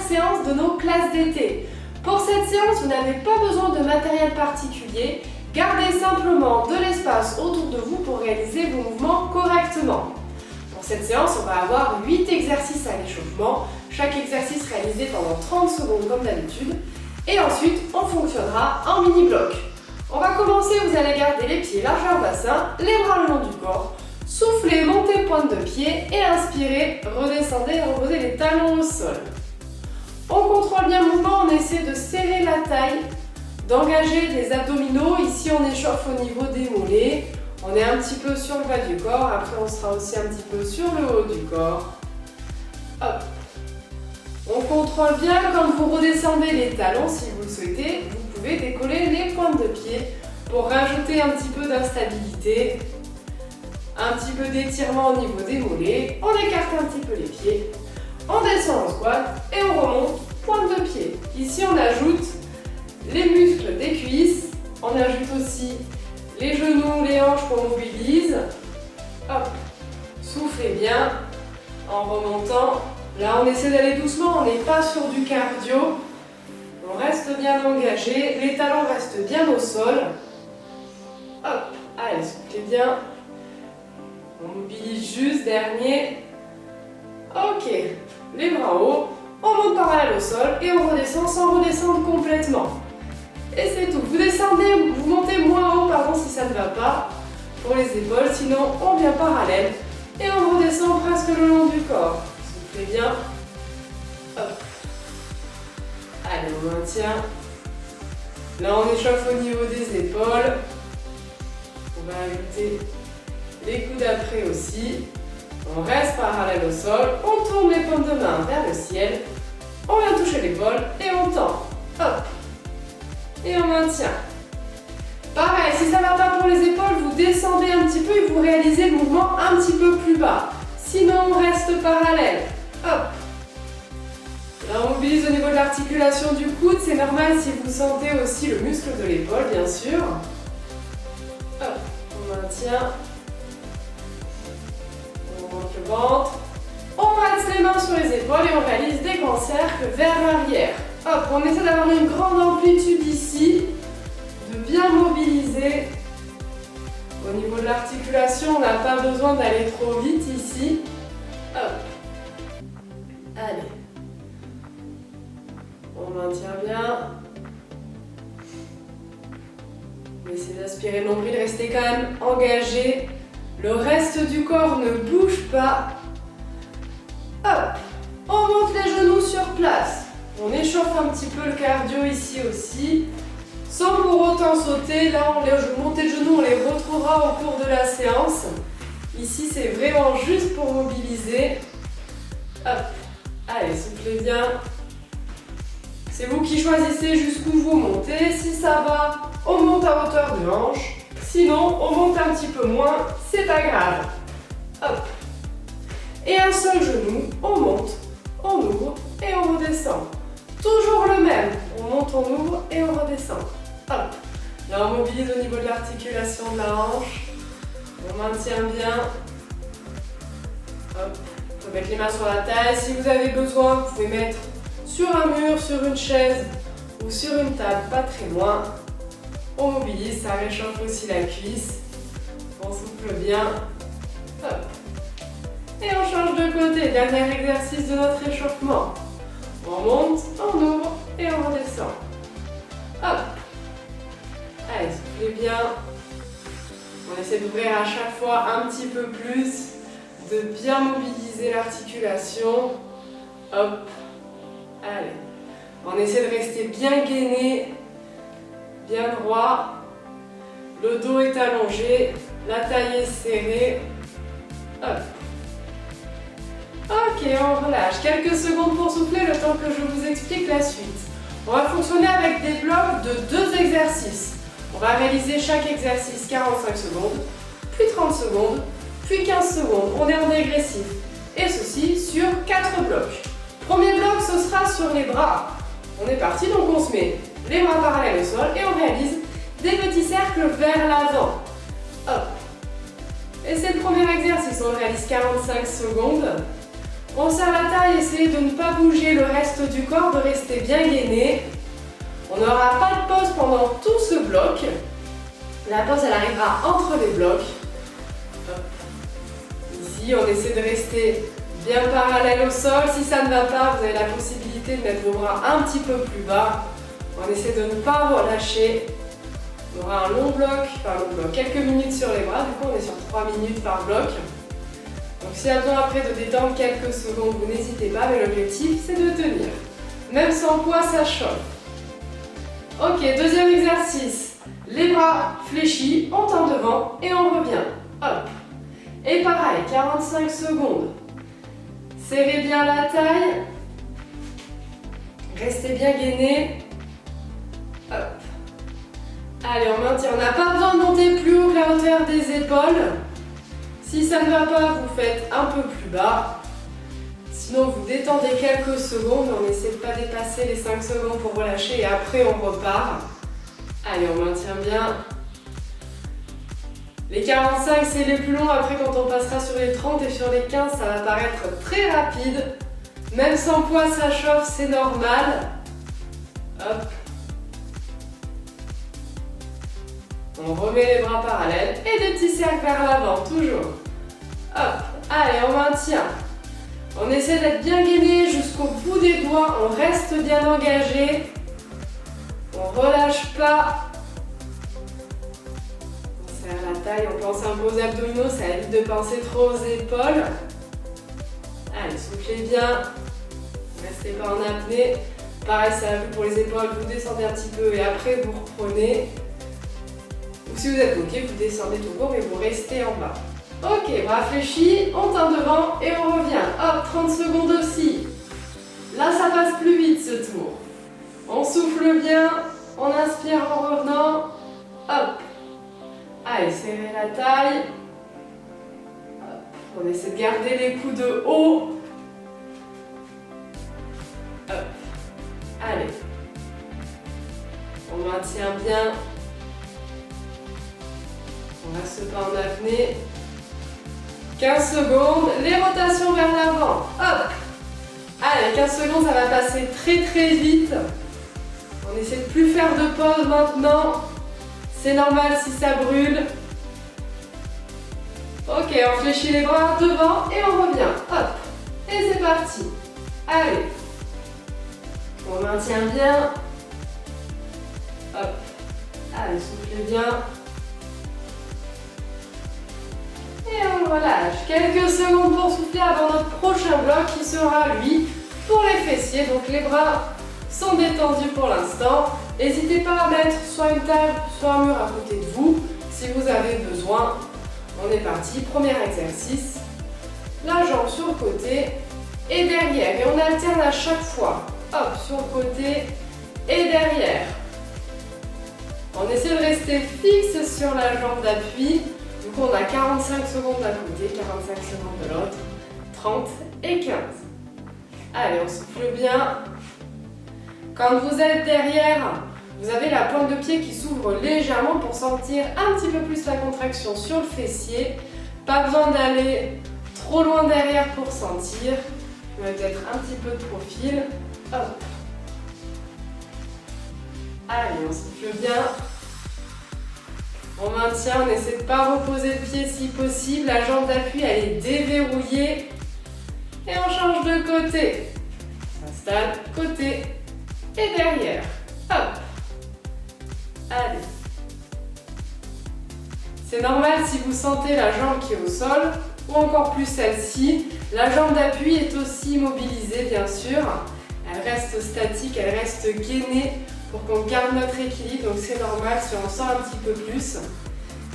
séance de nos classes d'été. Pour cette séance, vous n'avez pas besoin de matériel particulier. Gardez simplement de l'espace autour de vous pour réaliser vos mouvements correctement. Pour cette séance, on va avoir 8 exercices à l'échauffement. Chaque exercice réalisé pendant 30 secondes comme d'habitude. Et ensuite, on fonctionnera en mini-bloc. On va commencer, vous allez garder les pieds largeur bassin, les bras le long du corps. Soufflez, montez pointe de pied et inspirez, redescendez et reposez les talons au sol. On contrôle bien le mouvement, on essaie de serrer la taille, d'engager les abdominaux. Ici, on échauffe au niveau des mollets. On est un petit peu sur le bas du corps, après on sera aussi un petit peu sur le haut du corps. Hop. On contrôle bien quand vous redescendez les talons, si vous le souhaitez, vous pouvez décoller les pointes de pied pour rajouter un petit peu d'instabilité, un petit peu d'étirement au niveau des mollets. On écarte un petit peu les pieds, on descend en squat et on remonte pointe de pied. Ici on ajoute les muscles des cuisses, on ajoute aussi les genoux, les hanches qu'on mobilise. Hop, soufflez bien en remontant. Là, on essaie d'aller doucement, on n'est pas sur du cardio. On reste bien engagé, les talons restent bien au sol. Hop, allez, soufflez bien. On mobilise juste, dernier. Ok, les bras hauts, on monte parallèle au sol et on redescend sans redescendre complètement. Et c'est tout. Vous descendez, vous montez moins haut, pardon, si ça ne va pas, pour les épaules. Sinon, on vient parallèle et on redescend presque le long du corps. Soufflez bien. Hop. Allez, on maintient. Là, on échauffe au niveau des épaules. On va ajouter les coudes après aussi. On reste parallèle au sol. On tourne les paumes de main vers le ciel. On vient toucher l'épaule et on tend. Hop. Et on maintient. Pareil, si ça ne va pas pour les épaules, vous descendez un petit peu et vous réalisez le mouvement un petit peu plus bas. Sinon, on reste parallèle. Hop. Là, on mobilise au niveau de l'articulation du coude. C'est normal si vous sentez aussi le muscle de l'épaule, bien sûr. Hop, on maintient. On monte le ventre. On passe les mains sur les épaules et on réalise des grands cercles vers l'arrière. Hop, on essaie d'avoir une grande amplitude ici, de bien mobiliser. Au niveau de l'articulation, on n'a pas besoin d'aller trop vite ici. Hop. Allez. On maintient bien. On essaie d'aspirer le nombril, restez quand même engagé. Le reste du corps ne bouge pas. Hop. On monte les genoux sur place. On échauffe un petit peu le cardio ici aussi, sans pour autant sauter. Là, les montées de genoux, on les retrouvera au cours de la séance. Ici, c'est vraiment juste pour mobiliser. Hop, allez, soufflez bien. C'est vous qui choisissez jusqu'où vous montez. Si ça va, on monte à hauteur de hanche. Sinon, on monte un petit peu moins, c'est pas grave. Hop. Et un seul genou, on monte, on ouvre et on redescend. Toujours le même, on monte, on ouvre et on redescend. Hop. Là, on mobilise au niveau de l'articulation de la hanche. On maintient bien. Hop. On peut mettre les mains sur la taille. Si vous avez besoin, vous pouvez mettre sur un mur, sur une chaise ou sur une table, pas très loin. On mobilise, ça réchauffe aussi la cuisse. On souffle bien. Hop. Et on change de côté. Dernier exercice de notre échauffement. On monte, on ouvre et on redescend. Hop. Allez, soufflez bien. On essaie d'ouvrir à chaque fois un petit peu plus, de bien mobiliser l'articulation. Hop. Allez. On essaie de rester bien gainé, bien droit. Le dos est allongé, la taille est serrée. Hop. Ok, on relâche. Quelques secondes pour souffler le temps que je vous explique la suite. On va fonctionner avec des blocs de 2 exercices. On va réaliser chaque exercice 45 secondes, puis 30 secondes, puis 15 secondes. On est en dégressif. Et ceci sur 4 blocs. Premier bloc, ce sera sur les bras. On est parti, donc on se met les bras parallèles au sol et on réalise des petits cercles vers l'avant. Hop. Et c'est le premier exercice. On réalise 45 secondes. On serre la taille, essayez de ne pas bouger le reste du corps, de rester bien gainé. On n'aura pas de pause pendant tout ce bloc. La pause, elle arrivera entre les blocs. Hop. Ici, on essaie de rester bien parallèle au sol. Si ça ne va pas, vous avez la possibilité de mettre vos bras un petit peu plus bas. On essaie de ne pas relâcher. On aura un long bloc, quelques minutes sur les bras. Du coup, on est sur 3 minutes par bloc. Donc s'il y a besoin après de détendre quelques secondes, vous n'hésitez pas, mais l'objectif, c'est de tenir. Même sans poids, ça chauffe. Ok, deuxième exercice. Les bras fléchis, on tend devant et on revient. Hop. Et pareil, 45 secondes. Serrez bien la taille. Restez bien gainé. Hop. Allez, on maintient. On n'a pas besoin de monter plus haut que la hauteur des épaules. Si ça ne va pas, vous faites un peu plus bas. Sinon, vous détendez quelques secondes. On essaie de ne pas dépasser les 5 secondes pour relâcher et après, on repart. Allez, on maintient bien. Les 45, c'est les plus longs. Après, quand on passera sur les 30 et sur les 15, ça va paraître très rapide. Même sans poids, ça chauffe, c'est normal. Hop. On remet les bras parallèles et des petits cercles vers l'avant, toujours. Hop, allez, on maintient. On essaie d'être bien gainé jusqu'au bout des doigts, on reste bien engagé. On relâche pas. On serre la taille, on pense un peu aux abdominaux, ça évite de penser trop aux épaules. Allez, soufflez bien. Restez pas en apnée. Pareil, ça va pour les épaules, vous descendez un petit peu et après vous reprenez. Ou si vous êtes bloqué, vous descendez tout court et vous restez en bas. Ok, bras fléchis, on tend devant et on revient. Hop, 30 secondes aussi. Là, ça passe plus vite ce tour. On souffle bien, on inspire en revenant. Hop. Allez, serrez la taille. Hop. On essaie de garder les coudes haut. Hop. Allez. On maintient bien. On reste pas en apnée. 15 secondes, les rotations vers l'avant. Hop. Allez, 15 secondes, ça va passer très très vite. On essaie de plus faire de pause maintenant. C'est normal si ça brûle. Ok, on fléchit les bras devant et on revient. Hop. Et c'est parti. Allez. On maintient bien. Hop. Allez, soufflez bien. Et on relâche. Quelques secondes pour souffler avant notre prochain bloc qui sera, lui, pour les fessiers. Donc les bras sont détendus pour l'instant. N'hésitez pas à mettre soit une table, soit un mur à côté de vous si vous avez besoin. On est parti. Premier exercice. La jambe sur le côté et derrière. Et on alterne à chaque fois. Hop, sur le côté et derrière. On essaie de rester fixe sur la jambe d'appui. Du coup, on a 45 secondes d'un côté, 45 secondes de l'autre, 30 et 15. Allez, on souffle bien. Quand vous êtes derrière, vous avez la pointe de pied qui s'ouvre légèrement pour sentir un petit peu plus la contraction sur le fessier. Pas besoin d'aller trop loin derrière pour sentir. Mais peut-être un petit peu de profil. Hop. Allez, on souffle bien. On maintient, on essaie de ne pas reposer le pied si possible. La jambe d'appui, elle est déverrouillée. Et on change de côté. Installe, côté et derrière. Hop. Allez. C'est normal si vous sentez la jambe qui est au sol, ou encore plus celle-ci. La jambe d'appui est aussi mobilisée, bien sûr. Elle reste statique, elle reste gainée pour qu'on garde notre équilibre. Donc c'est normal si on sent un petit peu plus.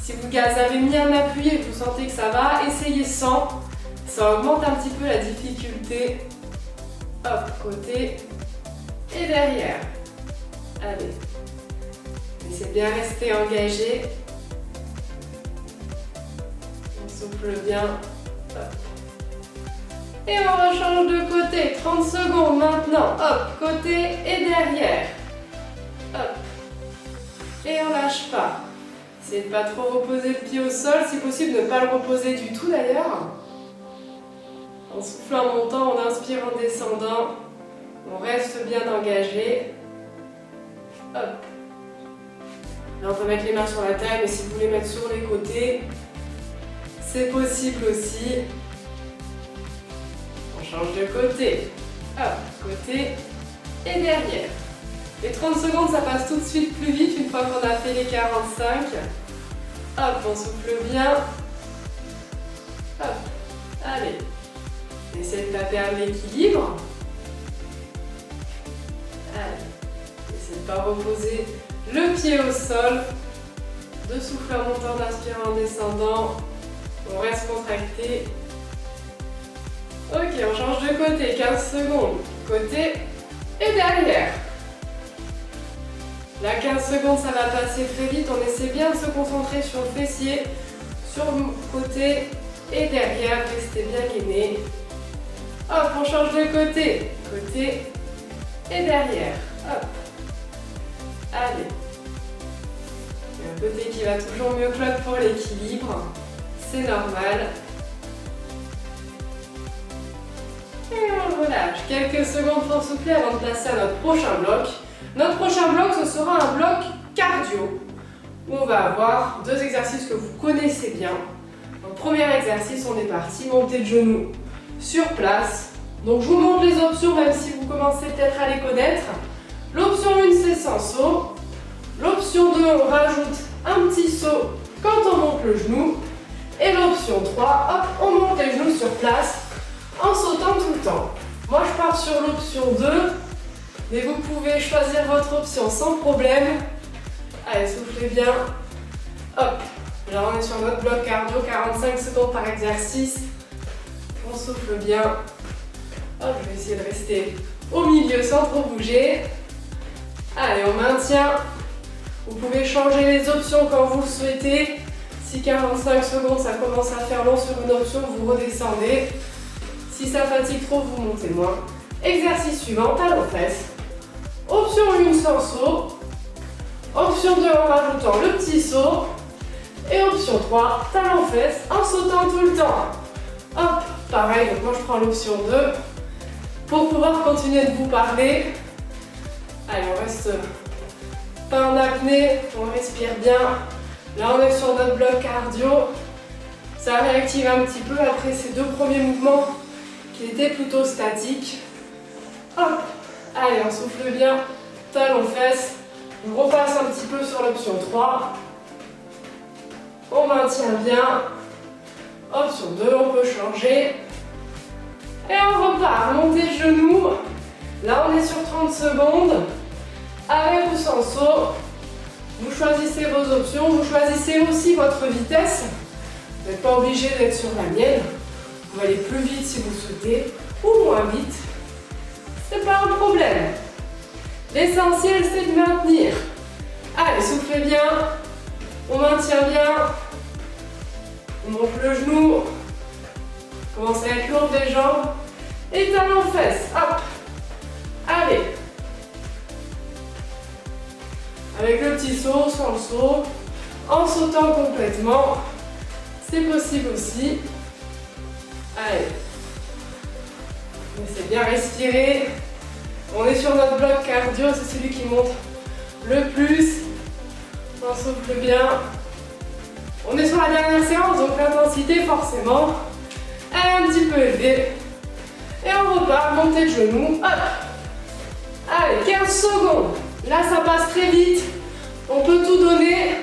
Si vous avez mis un appui et que vous sentez que ça va, essayez sans. Ça augmente un petit peu la difficulté. Hop, côté et derrière. Allez. Essayez de bien rester engagé. On souffle bien. Hop. Et on rechange de côté. 30 secondes maintenant. Hop, côté et derrière. Hop. Et on lâche pas. Essayez de ne pas trop reposer le pied au sol. Si possible, ne pas le reposer du tout d'ailleurs. En soufflant en montant, on inspire en descendant. On reste bien engagé. Hop. Là, on peut mettre les mains sur la taille, mais si vous voulez mettre sur les côtés, c'est possible aussi. On change de côté. Hop, côté et derrière. Les 30 secondes, ça passe tout de suite plus vite une fois qu'on a fait les 45. Hop, on souffle bien. Hop, allez. Essayez de taper à l'équilibre. Allez. Essayez de ne pas reposer le pied au sol. De souffler en montant, d'inspirer en descendant. On reste contracté. Ok, on change de côté. 15 secondes. Côté et derrière. Là, 15 secondes, ça va passer très vite. On essaie bien de se concentrer sur le fessier, sur le côté et derrière. Restez bien gainé. Hop, on change de côté. Côté et derrière. Hop. Allez. Il y a un côté qui va toujours mieux que l'autre pour l'équilibre. C'est normal. Et on relâche. Quelques secondes pour souffler avant de passer à notre prochain bloc. Notre prochain bloc, ce sera un bloc cardio, où on va avoir deux exercices que vous connaissez bien. Donc, premier exercice, on est parti, montée de genoux sur place. Donc je vous montre les options, même si vous commencez peut-être à les connaître. L'option 1, c'est sans saut. L'option 2, on rajoute un petit saut quand on monte le genou. Et l'option 3, hop, on monte les genoux sur place en sautant tout le temps. Moi, je pars sur l'option 2. Mais vous pouvez choisir votre option sans problème. Allez, soufflez bien. Hop. Là, on est sur notre bloc cardio, 45 secondes par exercice. On souffle bien. Hop, je vais essayer de rester au milieu sans trop bouger. Allez, on maintient. Vous pouvez changer les options quand vous le souhaitez. Si 45 secondes, ça commence à faire long sur une option, vous redescendez. Si ça fatigue trop, vous montez moins. Exercice suivant, talons-fesses. Option 1 sans saut. Option 2 en rajoutant le petit saut. Et option 3, talons-fesses en sautant tout le temps. Hop, pareil, donc moi je prends l'option 2 pour pouvoir continuer de vous parler. Allez, on reste pas en apnée, on respire bien. Là on est sur notre bloc cardio. Ça réactive un petit peu après ces deux premiers mouvements qui étaient plutôt statiques. Hop. Allez, on souffle bien, talons-fesses. On repasse un petit peu sur l'option 3. On maintient bien. Option 2, on peut changer. Et on repart, montée de genoux. Là, on est sur 30 secondes. Avec ou sans saut. Vous choisissez vos options. Vous choisissez aussi votre vitesse. Vous n'êtes pas obligé d'être sur la mienne. Vous pouvez aller plus vite si vous souhaitez, ou moins vite. C'est pas un problème. L'essentiel, c'est de maintenir. Allez, soufflez bien. On maintient bien. On monte le genou. Commencez à être lourd des jambes. Et talons-fesses. Hop. Allez. Avec le petit saut, sans le saut. En sautant complètement. C'est possible aussi. Allez. Laissez bien respirer. On est sur notre bloc cardio, c'est celui qui monte le plus. On souffle bien. On est sur la dernière séance, donc l'intensité forcément est un petit peu élevée. Et on repart, montée de genoux. Hop. Allez, 15 secondes. Là, ça passe très vite. On peut tout donner.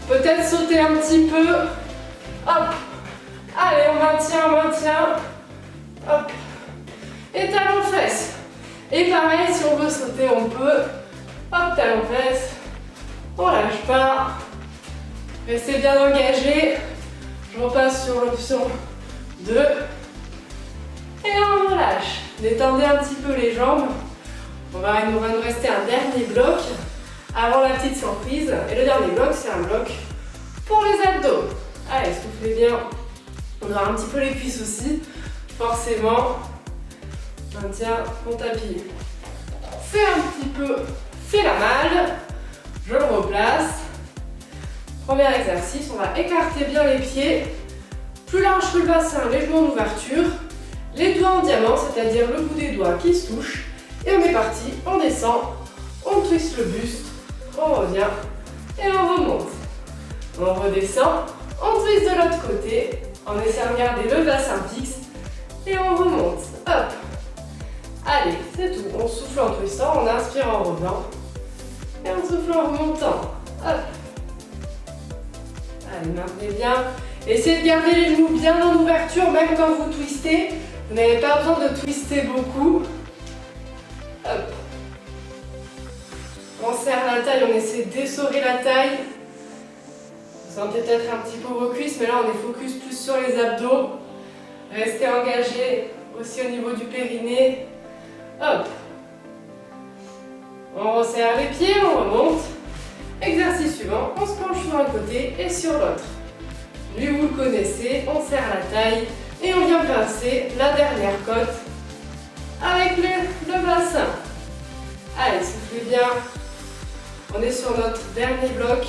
Peut-être sauter un petit peu. Hop. Allez, on maintient. Hop. Et talons-fesses. Et pareil, si on veut sauter, on peut. Hop, talons-fesses. On lâche pas. Restez bien engagé. Je repasse sur l'option 2. Et on relâche. Détendez un petit peu les jambes. Il va nous rester un dernier bloc avant la petite surprise. Et le dernier bloc, c'est un bloc pour les abdos. Allez, soufflez bien. On aura un petit peu les cuisses aussi. Forcément. Maintien, mon tapis. Fait un petit peu, fait la malle. Je le replace. Premier exercice, on va écarter bien les pieds. Plus large que le bassin, légèrement d'ouverture. les doigts en diamant, c'est-à-dire le bout des doigts qui se touchent. Et on est parti, on descend, on twiste le buste, on revient et on remonte. On redescend, on twiste de l'autre côté, en essayant de garder le bassin fixe et on remonte. Hop. Allez, c'est tout. On souffle en twistant, on inspire en revenant et on souffle en remontant. Hop. Allez, maintenez bien. Essayez de garder les genoux bien en ouverture, même quand vous twistez. Vous n'avez pas besoin de twister beaucoup. Hop. On serre la taille, on essaie d'essorer la taille. Vous sentez peut-être un petit peu vos cuisses, mais là on est focus plus sur les abdos. Restez engagé aussi au niveau du périnée. Hop. On resserre les pieds, on remonte. Exercice suivant, on se penche sur un côté et sur l'autre. Lui, vous le connaissez, on serre la taille et on vient pincer la dernière côte avec le bassin. Allez, soufflez bien. On est sur notre dernier bloc.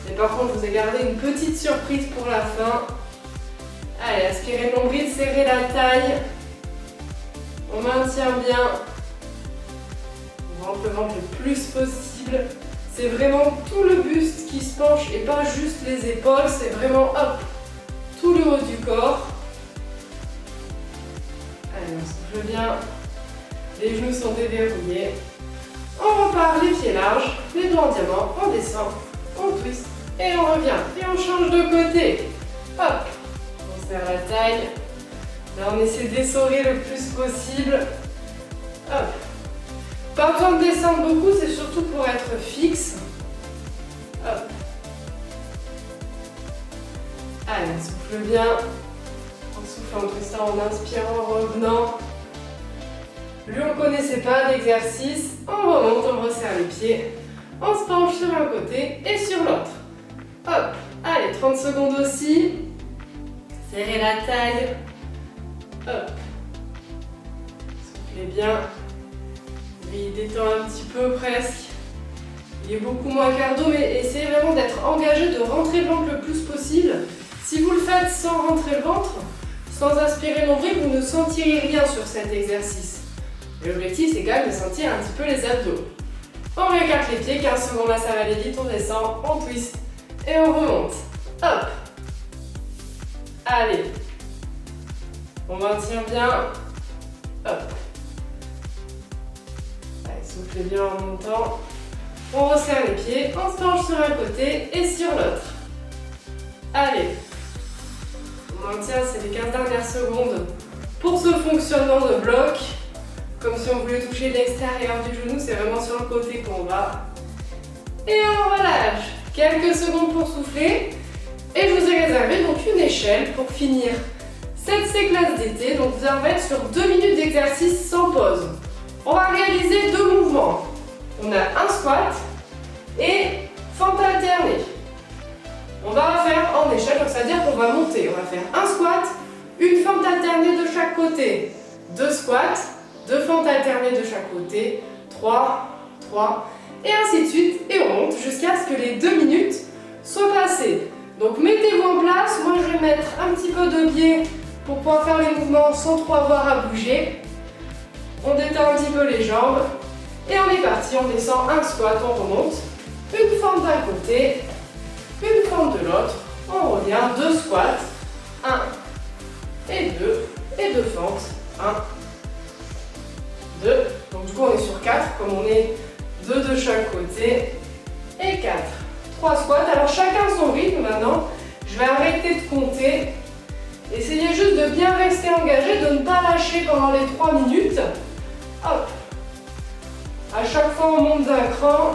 Et par contre, je vous ai gardé une petite surprise pour la fin. Allez, aspirez le nombril, serrez la taille. On maintient bien. On rentre le ventre le plus possible. C'est vraiment tout le buste qui se penche et pas juste les épaules. C'est vraiment, hop, tout le haut du corps. Allez, on souffle bien. Les genoux sont déverrouillés. On repart les pieds larges, les doigts en diamant, on descend, on twist et on revient. Et on change de côté. Hop, on serre la taille. Là, on essaie d'essorer le plus possible. Hop. Pas besoin de descendre beaucoup, c'est surtout pour être fixe. Hop. Allez, on souffle bien. On souffle en twistant, en inspirant, en revenant. Lui, on ne connaissait pas d'exercice. On remonte, on resserre les pieds. On se penche sur un côté et sur l'autre. Hop. Allez, 30 secondes aussi. Serrez la taille. Hop. Soufflez bien. Il détend un petit peu presque. Il est beaucoup moins cardio, mais essayez vraiment d'être engagé, de rentrer le ventre le plus possible. Si vous le faites sans rentrer le ventre, sans aspirer le nombril, vous ne sentirez rien sur cet exercice. Et l'objectif, c'est quand même de sentir un petit peu les abdos. On réécarte les pieds, 15 secondes là, ça va aller vite, on descend, on twist et on remonte. Hop. Allez. On maintient bien. Hop. Soufflez bien en montant. On resserre les pieds, on se penche sur un côté et sur l'autre. Allez. On maintient, c'est les 15 dernières secondes pour ce fonctionnement de bloc. Comme si on voulait toucher l'extérieur du genou, c'est vraiment sur le côté qu'on va. Et on relâche. Quelques secondes pour souffler. Et je vous ai réservé donc une échelle pour finir cette séquence d'été. Donc vous allez être sur 2 minutes d'exercice sans pause. On va réaliser 2 mouvements. On a un squat et fente alternée. On va faire en échelle, donc c'est-à-dire qu'on va monter. On va faire un squat, une fente alternée de chaque côté, 2 squats, 2 fentes alternées de chaque côté, 3, 3, et ainsi de suite. Et on monte jusqu'à ce que les 2 minutes soient passées. Donc mettez-vous en place. Moi, je vais mettre un petit peu de biais pour pouvoir faire les mouvements sans trop avoir à bouger. On détend un petit peu les jambes et on est parti, on descend un squat, on remonte, une fente d'un côté, une fente de l'autre, on revient, 2 squats, 1 et 2 fentes, 1, 2, donc du coup on est sur 4, comme on est 2 de chaque côté, et 4, 3 squats, alors chacun son rythme maintenant, je vais arrêter de compter, essayez juste de bien rester engagé, de ne pas lâcher pendant les 3 minutes. Hop. À chaque fois on monte d'un cran.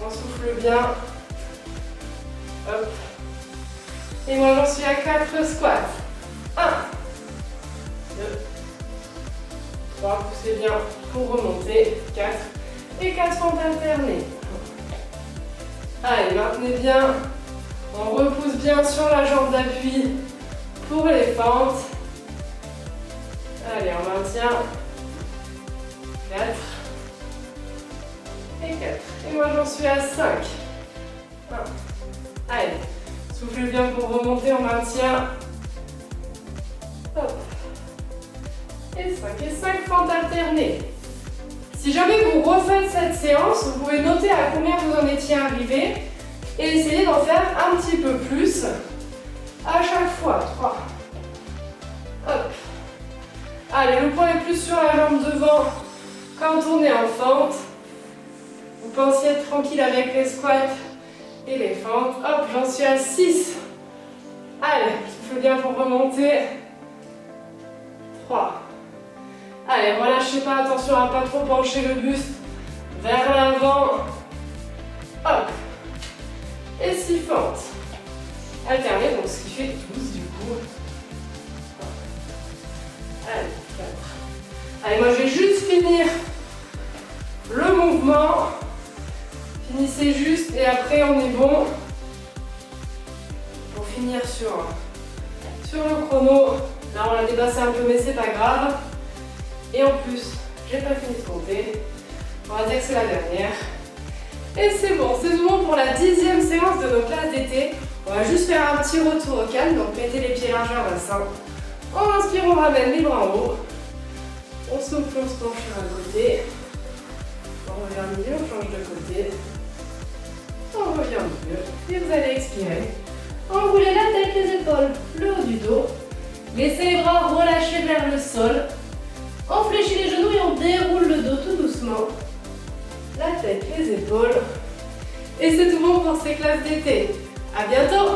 On souffle bien. Hop. Et moi j'en suis à 4 squats. 1, 2, 3, poussez bien pour remonter. 4 et 4 fentes alternées. Allez, maintenez bien. On repousse bien sur la jambe d'appui pour les fentes. Allez, on maintient. 4 et 4. Et moi j'en suis à 5. 1. Allez, soufflez bien pour remonter, on maintient. Hop. Et 5 et 5, fentes alternées. Si jamais vous refaites cette séance, vous pouvez noter à combien vous en étiez arrivé et essayer d'en faire un petit peu plus à chaque fois. 3. Hop. Allez, le poids est plus sur la jambe devant quand on est en fente. Vous pensiez être tranquille avec les squats et les fentes. Hop, j'en suis à 6. Allez, souffle bien pour remonter. 3. Allez, relâchez pas, attention à pas trop pencher le buste vers l'avant. Hop. Et 6 fentes. Alternez, donc ce qui fait 12 du coup. Allez, 4. Allez, moi je vais juste finir le mouvement. Finissez juste et après on est bon. Pour finir sur le chrono. Là on l'a dépassé un peu mais c'est pas grave. Et en plus, j'ai pas fini de compter. On va dire que c'est la dernière. Et c'est bon, c'est tout bon pour la 10e séance de nos classes d'été. On va juste faire un petit retour au calme, donc mettez les pieds largeur bassin. On inspire, on ramène les bras en haut. On souffle, on se penche sur un côté. On revient au milieu, on change de côté. On revient au milieu. Et vous allez expirer. Enroulez la tête, les épaules, le haut du dos. Laissez les bras relâchés vers le sol. On fléchit les genoux et on déroule le dos tout doucement. La tête, les épaules. Et c'est tout bon pour ces classes d'été. À bientôt!